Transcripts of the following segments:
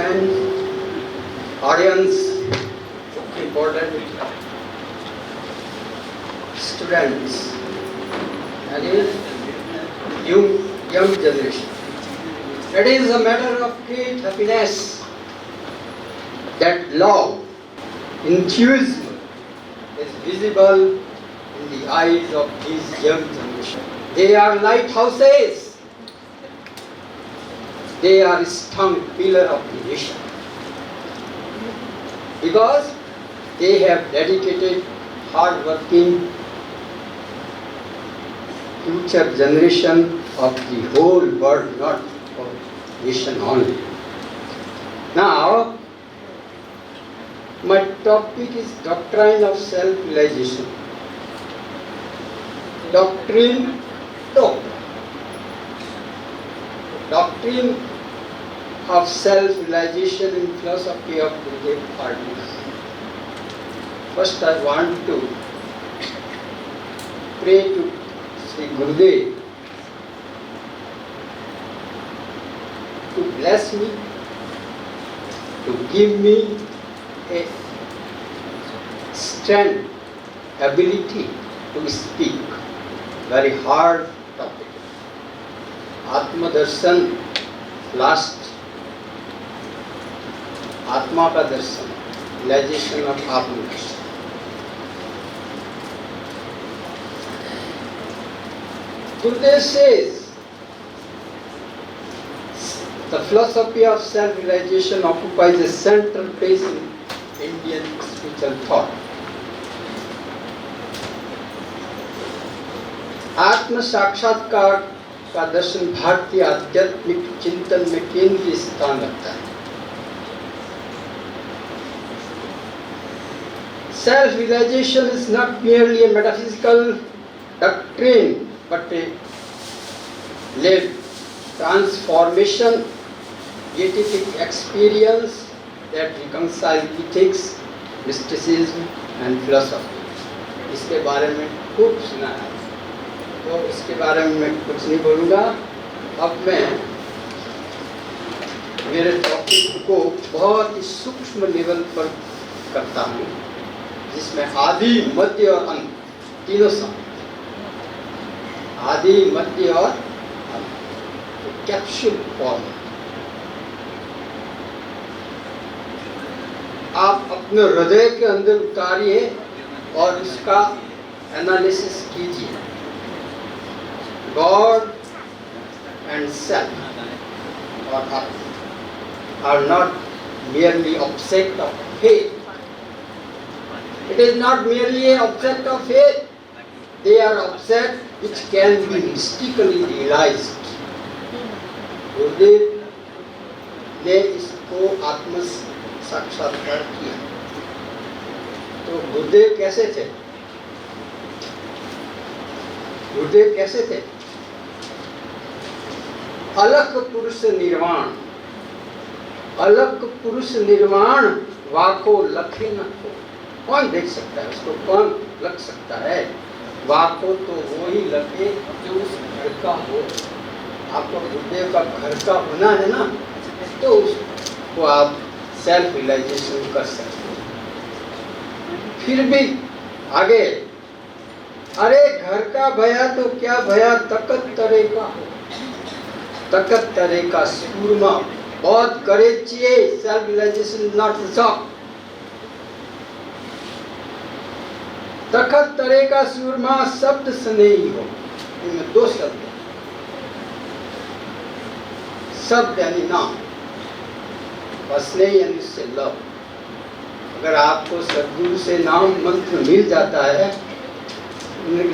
friends, audience, important students, that is young generation. It is a matter of great happiness that love, enthusiasm is visible in the eyes of these young generation. They are lighthouses. They are strong pillar of the nation because they have dedicated, hard-working future generation of the whole world, not of nation only. Now, my topic is doctrine of self-realization. Doctrine of self-realization in philosophy of Gurudev Pardis. First I want to pray to Sri Gurudev to bless me, to give me a strength, ability to speak. Very hard topic. Atma Darshan, last Atma ka darshan, realization of Atma Darshan. Gurudev says the philosophy of self-realization occupies a central place in Indian spiritual thought. आत्म साक्षात्कार का दर्शन भारतीय आध्यात्मिक चिंतन में केंद्रीय स्थान रखता है. Self-realization is not merely a metaphysical doctrine, but a lived transformation, beatific experience that reconciles ethics, mysticism and philosophy. इसके बारे में खूब सुना है, तो इसके बारे में मैं कुछ नहीं बोलूँगा. अब मैं मेरे टॉपिक को बहुत ही सूक्ष्म लेवल पर करता हूँ, जिसमें आदि, मध्य और अंत तीनों शामिल. आदि, मध्य और अंत, कैप्सूल फॉर्म. आप अपने हृदय के अंदर उतारिए और उसका एनालिसिस कीजिए. God and self or are not merely object of faith. It is not merely an object of faith. They are objects which can be mystically realized. गुरुदेव ने इसको आत्म साक्षात्कार किया. तो गुरुदेव कैसे थे? गुरुदेव कैसे थे? अलख पुरुष निर्वाण. अलख पुरुष निर्वाण वाको लखे न को. कौन देख सकता है उसको? कौन लख सकता है? वाको तो वो ही लगे जो उस घर का हो. आपको गुरुदेव का घर का होना है ना, तो उसको आप सेल्फ रियलाइजेशन कर सकते हैं. फिर भी आगे, अरे घर का भया तो क्या भया, तकत तरे का हो. तकत तरे का सूरमा. बहुत करेज चाहिए. Self realization not shock. तखत तरे का सूरमा शब्द स्नेही हो. इनमें दो शब्द हैं. शब्द यानी नाम और स्नेह यानी उससे लव. अगर आपको सद्गुरु से नाम मंत्र मिल जाता है,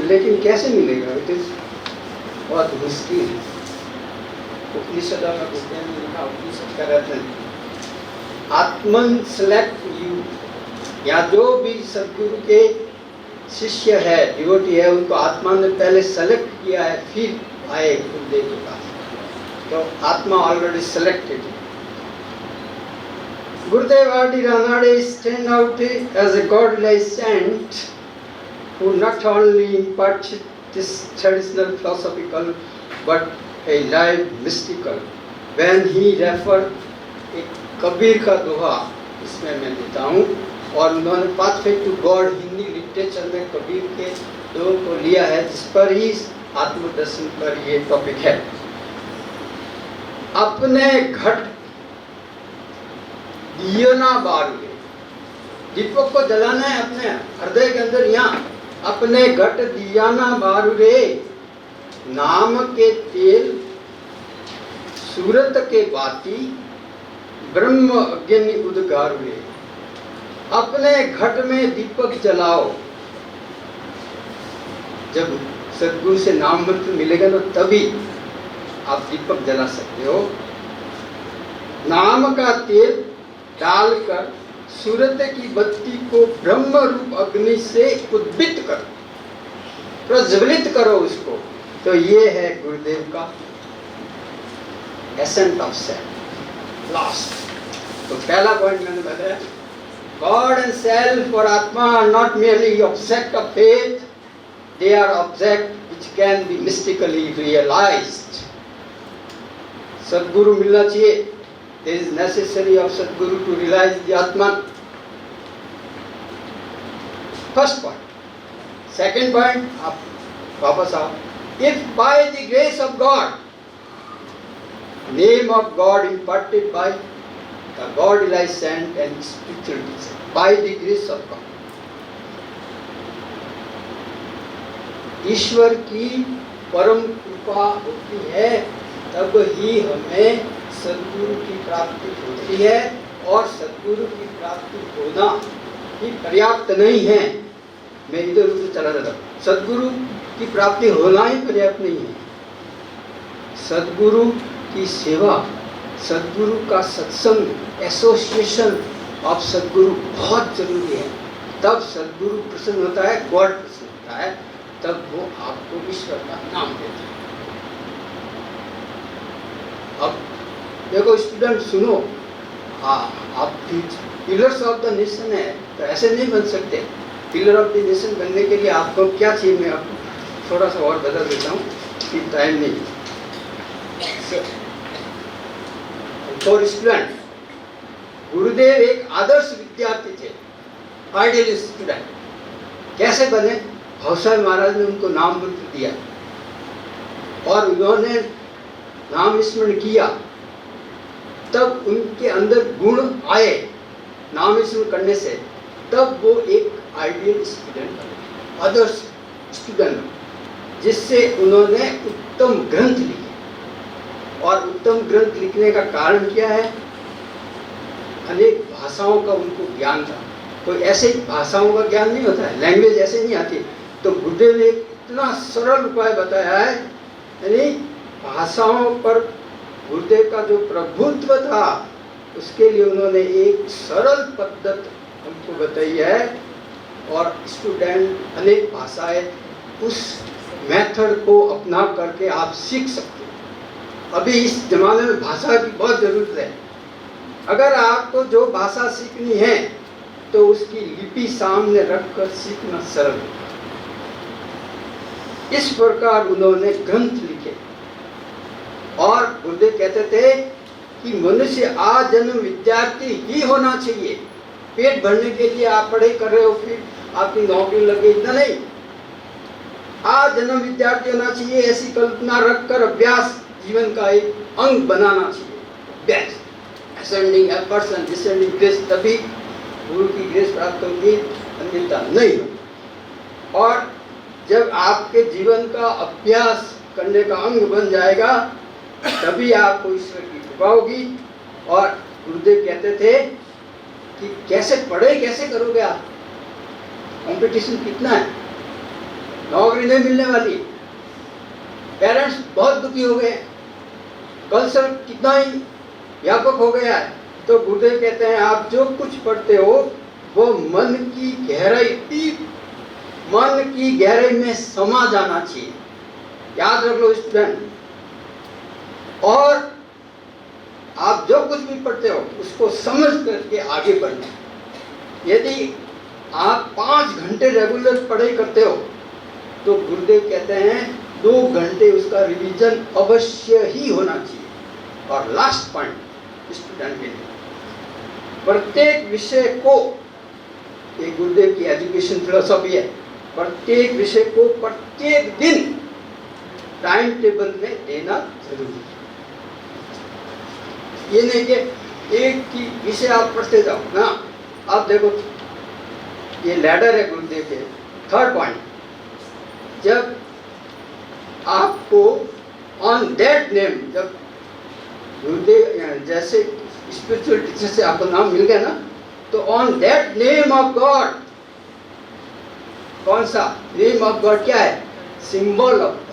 लेकिन कैसे मिलेगा? इट इज बहुत मुश्किल है. उपनिषद में गुरुदेव ने लिखा, उपनिषद का रत्न, आत्मन सेलेक्ट यू. या जो भी सद्गुरु के शिष्य है, डिवोटी है, उनको आत्मा ने पहले सेलेक्ट किया है, फिर आए गुरुदेव के पास. तो आत्मा already selected. Gurudev Adi Ranade stand out as a godly saint who not only imparted this traditional philosophical but a live mystical. When he referred a Kabir का दोहा इसमें मैं देता हूँ। और उन्होंने pathway to God Hindi literature में कबीर के दोहों को लिया है, जिस पर ही आत्मदर्शन पर ये टॉपिक है। अपने घट दियो ना बारूले, दीपक को जलाना है अपने हृदय के अंदर। यहाँ अपने घट दिया ना बारूले, नाम के तेल सूरत के बाती, ब्रह्म अग्नि उदगारुले। अपने घट में दीपक जलाओ। जब सद्गुरु से नाम मंत्र मिलेगा ना तभी आप दीपक जला सकते हो। नाम का तेल डालकर सूरत की बत्ती को ब्रह्म रूप अग्नि से उद्भित करो, प्रज्वलित करो उसको। तो ये है गुरुदेव का एसेंट ऑफ सेल्फ। लास्ट तो पहला पॉइंट मैंने बताया, गॉड एंड सेल्फ और आत्मा are not merely object of faith, they are object which can be mystically realized. सद्गुरु मिलना चाहिए। There is necessary of Sadguru to realize the Atman. First point. Second point, आप वापस आओ। If by the grace of God, name of God imparted by the God I sent and spiritual teacher, by the grace of God, ईश्वर की परम कृपा होती है, तब ही हमें सद्गुरु की प्राप्ति होती है। और सद्गुरु की प्राप्ति होना ही पर्याप्त नहीं है। मैं इधर उधर चला जाता हूँ। सद्गुरु की प्राप्ति होना ही पर्याप्त नहीं है। सद्गुरु की सेवा, सद्गुरु का सत्संग, एसोसिएशन ऑफ सद्गुरु बहुत जरूरी है। तब सद्गुरु प्रसन्न होता है, गॉड प्रसन्न होता है, तब वो आपको ईश्वर का नाम देता है। अब देखो स्टूडेंट सुनो, आप पिलर्स ऑफ द नेशन है तो ऐसे नहीं बन सकते। पिलर ऑफ द नेशन बनने के लिए आपको क्या चाहिए, मैं आपको थोड़ा सा और बता देता हूँ कि टाइम नहीं। फॉर स्टूडेंट, गुरुदेव एक आदर्श विद्यार्थी थे, आइडियल स्टूडेंट। कैसे बने? भवसाई महाराज ने उनको नाम मंत्र दिया और उन्होंने नाम स्मरण किया, तब उनके अंदर गुण आए नाम स्मरण करने से, तब वो एक आइडियल स्टूडेंट बने, आदर्श स्टूडेंट, जिससे उन्होंने उत्तम ग्रंथ लिखे। और उत्तम ग्रंथ लिखने का कारण क्या है? अनेक भाषाओं का उनको ज्ञान था। कोई ऐसे भाषाओं का ज्ञान नहीं होता है, लैंग्वेज ऐसे नहीं आती। तो गुरुदेव ने इतना सरल उपाय बताया है, यानी भाषाओं पर गुरुदेव का जो प्रभुत्व था उसके लिए उन्होंने एक सरल पद्धति हमको बताई है। और स्टूडेंट अनेक भाषाएं उस मेथड को अपना करके आप सीख सकते हो। अभी इस जमाने में भाषा की बहुत ज़रूरत है। अगर आपको जो भाषा सीखनी है तो उसकी लिपि सामने रखकर सीखना सरल है। इस प्रकार उन्होंने ग्रंथ लिखे। और गुरुदेव कहते थे कि मनुष्य आजन्म विद्यार्थी ही होना चाहिए। पेट भरने के लिए आप पढ़ाई कर रहे हो, फिर आपकी नौकरी लगे, इतना नहीं। आजन्म विद्यार्थी होना चाहिए, ऐसी कल्पना रखकर अभ्यास जीवन का एक अंग बनाना चाहिए। अभ्यास, ascending efforts and descending grace, तभी गुरु की ग्रेस प्राप्त होगी, अन्यथा नहीं हो। और जब आपके जीवन का अभ्यास करने का अंग बन जाएगा, तभी आपको ईश्वर की कृपा होगी। और गुरुदेव कहते थे कि कैसे पढ़ाई कैसे करोगे आप, कंपटीशन कितना है, नौकरी नहीं मिलने वाली, पेरेंट्स बहुत दुखी हो गए, कल्चर कितना ही व्यापक हो गया है। तो गुरुदेव कहते हैं आप जो कुछ पढ़ते हो वो मन की गहराई, मन की गहराई में समा जाना चाहिए। याद रख लो स्टूडेंट। और आप जो कुछ भी पढ़ते हो उसको समझ करके आगे बढ़ना। यदि आप 5 घंटे रेगुलर पढ़ाई करते हो तो गुरुदेव कहते हैं 2 घंटे उसका रिवीजन अवश्य ही होना चाहिए। और लास्ट पॉइंट स्टूडेंट के लिए, प्रत्येक विषय को, ये गुरुदेव की एजुकेशन फिलोसॉफी है, प्रत्येक विषय को प्रत्येक दिन टाइम टेबल में देना जरूरी है। ये नहीं कि एक ही विषय आप पढ़ते जाओ ना। आप देखो ये लैडर है गुरुदेव के, थर्ड पॉइंट, जब आपको ऑन दैट नेम, जब गुरुदेव जैसे स्पिरिचुअल टीचर से आपको नाम मिल गया ना, तो on that name of God, कौन सा नेम ऑफ गॉड क्या है? Symbol of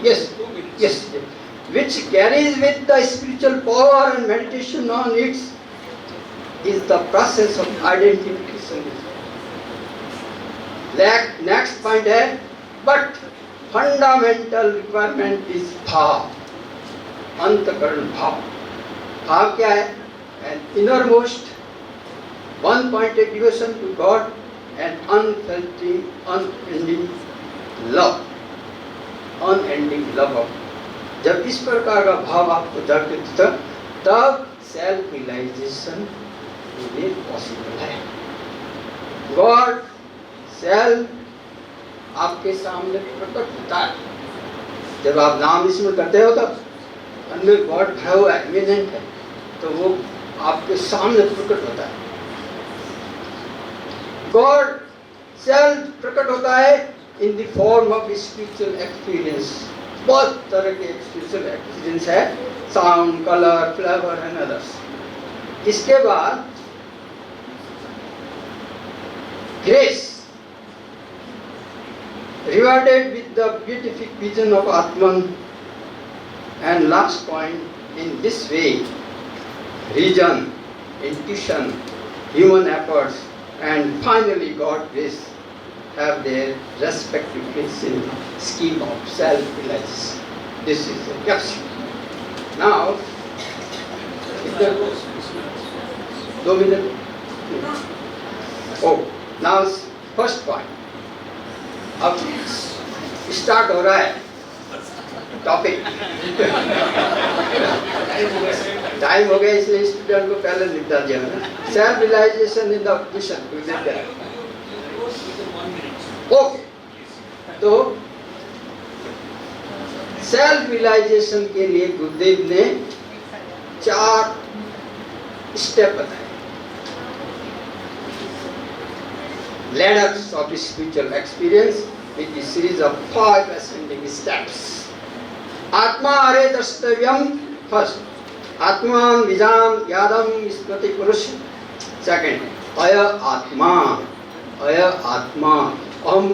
yes yes which carries with the spiritual power and meditation on its is the process of identification. Next point है, but fundamental requirement is भाव, अंतकरण भाव। भाव क्या है? an innermost one-pointed devotion to God and unending love, unending love of. जब इस प्रकार का भाव आपको जागृत था, तब सेल्फ रियलाइजेशन पॉसिबल है। गॉड सेल्फ आपके सामने प्रकट होता है। जब आप नाम स्मरण करते हो तब अंदर गॉड भय हुआ है, इमिनेंट है, तो वो आपके सामने प्रकट होता है। गॉड सेल्फ प्रकट होता है in the form of spiritual experience। बहुत तरह के spiritual experience है, sound, color, flavor and others। इसके बाद grace, rewarded with the beatific vision of Atman, and last point, in this way reason, intuition, human efforts and finally God grace have their respective place in the scheme of self-realization. This is the question. Now, दो minute. Oh, now first point. अब start हो रहा है topic. Time हो गया, इसलिए student को पहले निपटा दिया मैंने। Self realization in the mission. Okay, तो सेल्फ रियलाइजेशन के लिए गुरुदेव ने 4 स्टेप बताए। Ladders of spiritual experience with a series of 5 ascending steps. आत्मा हरे द्रष्टव्यम, फर्स्ट आत्मान विजान यादम स्मृति पुरुष। सेकंड अय आत्मा, अय आत्मा, अहम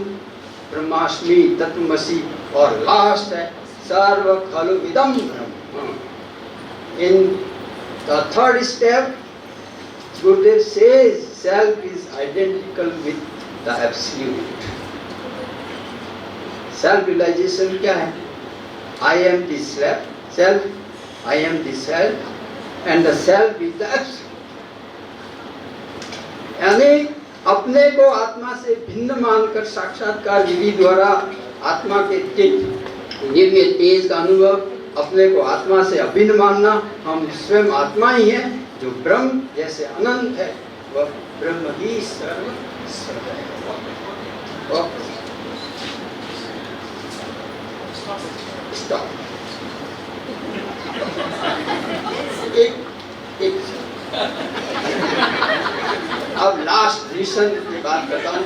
ब्रह्मास्मि तत्वमसि। और लास्ट है सर्व खलु इदं ब्रह्म। In the third step Gurudev says self is identical with the absolute. Self realization क्या है? I am the self, I am the self, and the self is the absolute. यानी अपने को आत्मा से भिन्न मानकर साक्षात्कार विधि द्वारा आत्मा के दिव्य तेज का अनुभव, अपने को आत्मा से अभिन्न मानना, हम स्वयं आत्मा ही हैं, जो ब्रह्म जैसे अनंत है, वह ब्रह्म ही सर्व है। एक अब लास्ट रीजन की बात करता हूँ।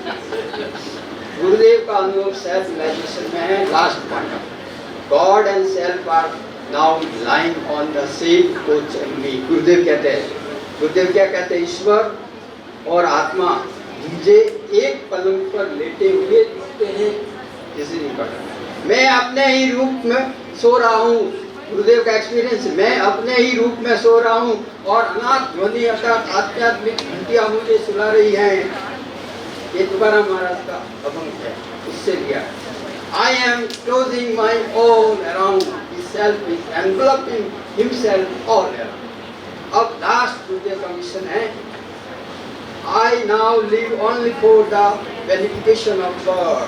गुरुदेव का अनुभव सेल्फ रियलाइजेशन में है। Last point, God and self are now lying on the same coach only. Gurudev कहते हैं, गुरुदेव क्या कहते हैं? ईश्वर और आत्मा मुझे एक पलंग पर लेटे हुए दिखते हैं, किसी नहीं पता। मैं अपने ही रूप में सो रहा हूँ। गुरुदेव का एक्सपीरियंस, मैं अपने ही रूप में सो रहा हूँ और अनाथ ध्वनि अर्थात आध्यात्मिक घंटियाँ मुझे सुला रही हैं। ये तुकाराम महाराज का अभंग है, उससे लिया। I am closing my all around, the self is enveloping himself all around. अब लास्ट गुरुदेव का मिशन है, I now live only for the benefication of God.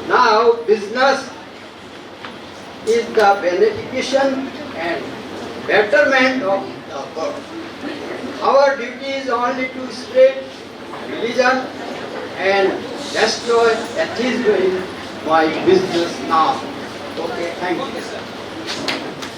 Now business is the benefication and betterment of the world. Our duty is only to spread religion and destroy atheism in my business now. Okay, thank you.